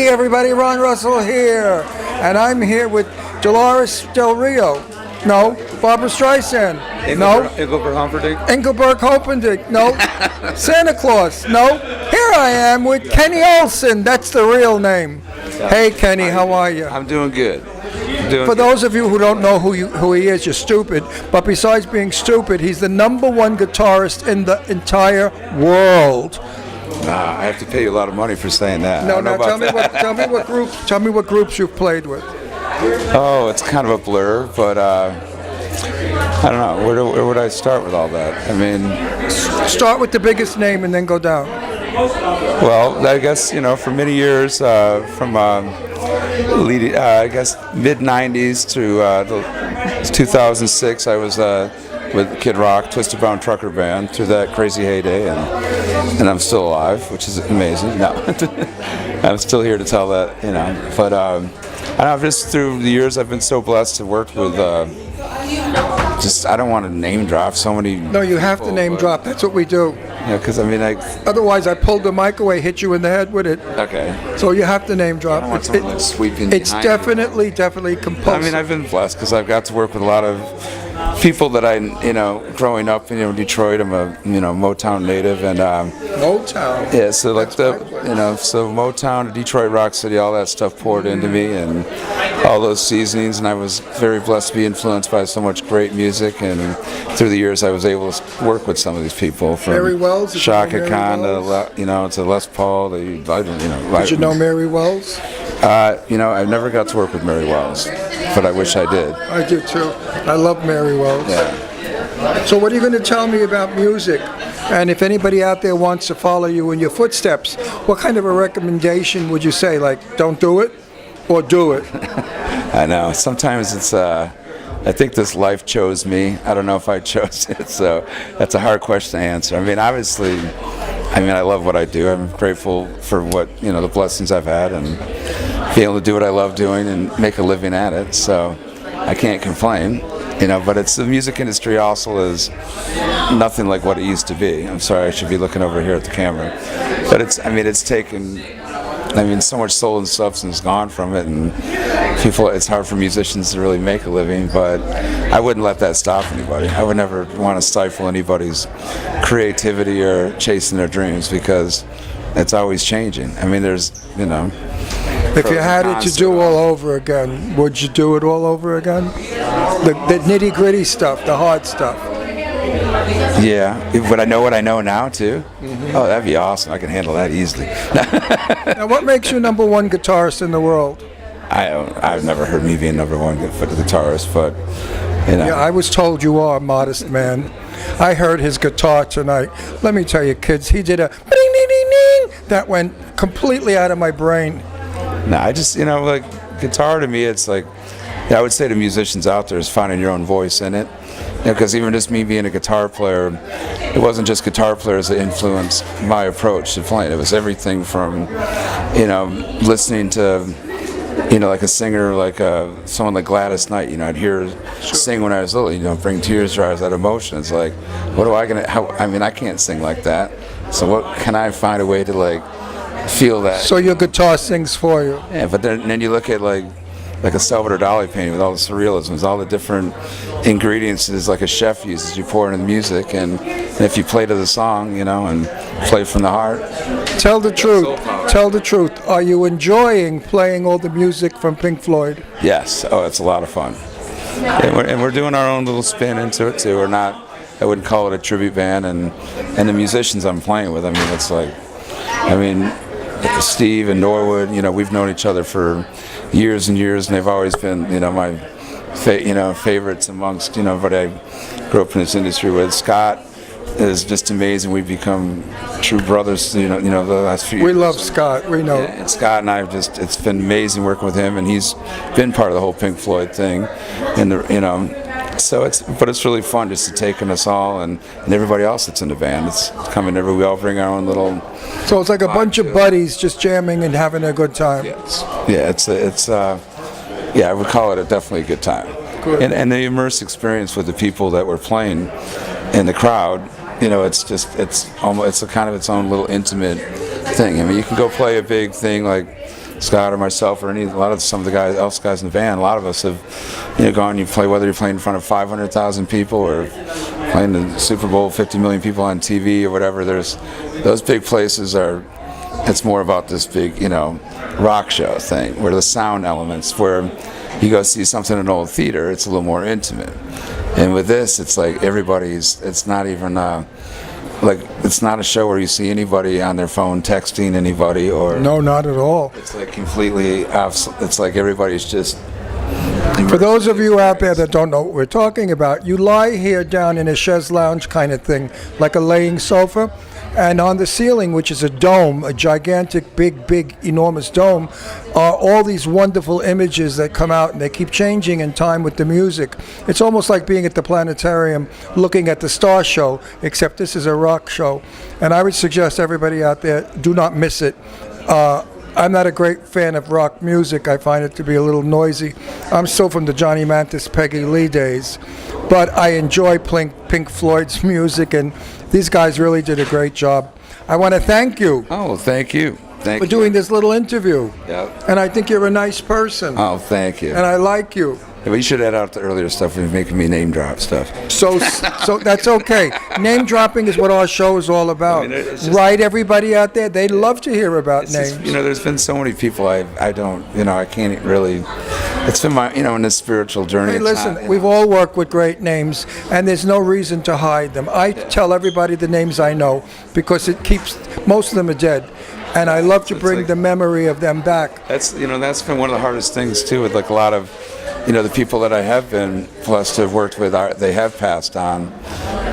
Hey everybody, Ron Russell here, and I'm here with Dolores Del Rio. No. Barbara Streisand. No. Engelbert Humperdinck. No. Santa Claus. No. Here I am with Kenny Olson. That's the real name. Hey Kenny, how are you? I'm doing good. For those of you who don't know who he is, you're stupid. But besides being stupid, he's the #1 guitarist in the entire world. I have to pay you a lot of money for saying that. No, tell me what groups you've played with. Oh, it's kind of a blur, but I don't know. Where would I start with all that? I mean, start with the biggest name and then go down. Well, I guess for many years, from I guess mid '90s to 2006, I was with Kid Rock, Twisted Brown Trucker Band through that crazy heyday, and I'm still alive, which is amazing. No, I'm still here to tell that, But I don't know, just through the years, I've been so blessed to work with. I don't want to name drop so many. No, you have to name drop. That's what we do. Yeah, because otherwise, I pulled the mic away, hit you in the head with it. Okay. So you have to name drop. I don't want someone sweeping. It's definitely compulsive. I mean, I've been blessed because I've got to work with a lot of people that I, growing up in Detroit. I'm a Motown native, and Motown. Yeah, so like so Motown, Detroit, Rock City, all that stuff poured into me, and all those seasonings, and I was very blessed to be influenced by so much great music, and through the years I was able to work with some of these people from Mary Wells, Shaka Khan to Les Paul. Did you know Mary Wells? I never got to work with Mary Wells, but I wish I did. I do too. I love Mary Wells. Yeah. So what are you going to tell me about music? And if anybody out there wants to follow you in your footsteps, what kind of a recommendation would you say? Like, don't do it, or do it? I know. Sometimes it's, I think this life chose me. I don't know if I chose it, so that's a hard question to answer. I mean, obviously, I love what I do. I'm grateful for what, the blessings I've had and be able to do what I love doing and make a living at it. So I can't complain, but it's the music industry also is nothing like what it used to be. I'm sorry, I should be looking over here at the camera. But it's taken, so much soul and substance gone from it, and it's hard for musicians to really make a living, but I wouldn't let that stop anybody. I would never want to stifle anybody's creativity or chasing their dreams, because it's always changing. If you had it to do all over again, would you do it all over again? The nitty-gritty stuff, the hard stuff. Yeah. Would I know what I know now, too? Mm-hmm. Oh, that'd be awesome. I can handle that easily. Now, what makes you #1 guitarist in the world? I've never heard me being #1 guitarist, but, Yeah, I was told you are a modest man. I heard his guitar tonight. Let me tell you, kids, he did a ding-ding-ding-ding. That went completely out of my brain. No, I just, guitar to me, it's like, I would say to musicians out there is finding your own voice in it. Because even just me being a guitar player, it wasn't just guitar players that influenced my approach to playing. It was everything from, listening to, like a singer, like someone like Gladys Knight. I'd hear her sing when I was little. Bring tears to our eyes, that emotion. It's like, I can't sing like that. So what can I find a way to feel that? So your guitar sings for you. Yeah, but then you look at like a Salvador Dali painting with all the surrealisms, all the different ingredients that like a chef uses. You pour into the music, and if you play to the song, and play from the heart. Tell the truth. Tell the truth. Are you enjoying playing all the music from Pink Floyd? Yes. Oh, it's a lot of fun. And we're doing our own little spin into it too. I wouldn't call it a tribute band, and the musicians I'm playing with. It's like, Steve and Norwood. We've known each other for years and years, and they've always been, my, favorites amongst, but I grew up in this industry with. Scott is just amazing. We've become true brothers, the last few years. We love Scott. We know. And Scott and I it's been amazing working with him, and he's been part of the whole Pink Floyd thing, and so it's really fun just to take in us all and everybody else that's in the band. It's coming we all bring our own little. So it's like a bunch of buddies just jamming and having a good time. I would call it definitely a good time. Good. And the immersive experience with the people that were playing in the crowd, it's a kind of its own little intimate thing. You can go play a big thing like Scott or myself or a lot of some of the guys in the band, a lot of us have, gone. You play whether you're playing in front of 500,000 people or playing the Super Bowl, 50 million people on TV or whatever. There's those big places are. It's more about this big, rock show thing where the sound elements, where you go see something in an old theater, it's a little more intimate. And with this, it's like it's not even it's not a show where you see anybody on their phone texting anybody or. No, not at all. It's like completely, it's like everybody's just. For those of you out there that don't know what we're talking about, you lie here down in a chaise lounge kind of thing, like a laying sofa. And on the ceiling, which is a dome, a gigantic, big, enormous dome, are all these wonderful images that come out, and they keep changing in time with the music. It's almost like being at the planetarium looking at the star show, except this is a rock show. And I would suggest everybody out there, do not miss it. I'm not a great fan of rock music. I find it to be a little noisy. I'm still from the Johnny Mathis, Peggy Lee days. But I enjoy Pink Floyd's music, and these guys really did a great job. I want to thank you. Oh, thank you. For doing this little interview. Yep. And I think you're a nice person. Oh, thank you. And I like you. Yeah, but you should add out the earlier stuff when you're making me name drop stuff. So that's okay. Name dropping is what our show is all about. Right, everybody out there? They'd love to hear about names. Just, there's been so many people I don't, I can't really. It's been my, in this spiritual journey. Hey, listen, we've all worked with great names, and there's no reason to hide them. I tell everybody the names I know because it keeps, most of them are dead. And I love to bring the memory of them back. That's been one of the hardest things too, with like a lot of, the people that I have been blessed to have worked with, they have passed on,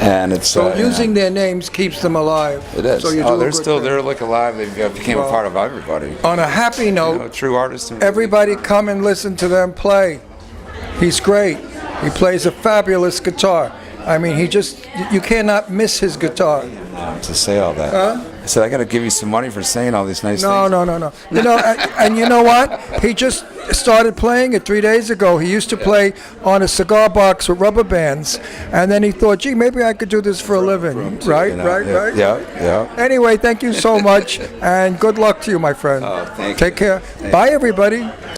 and it's so using their names keeps them alive. It is. So they're like alive. They became a part of everybody. On a happy note, true artists. Everybody come and listen to them play. He's great. He plays a fabulous guitar. I mean, you cannot miss his guitar. To say all that. Huh? I said, I got to give you some money for saying all these nice things. No. And you know what? He just started playing it 3 days ago. He used to play on a cigar box with rubber bands, and then he thought, gee, maybe I could do this for a living. Right? Yeah. Anyway, thank you so much, and good luck to you, my friend. Oh, thank you. Take care. Bye, everybody.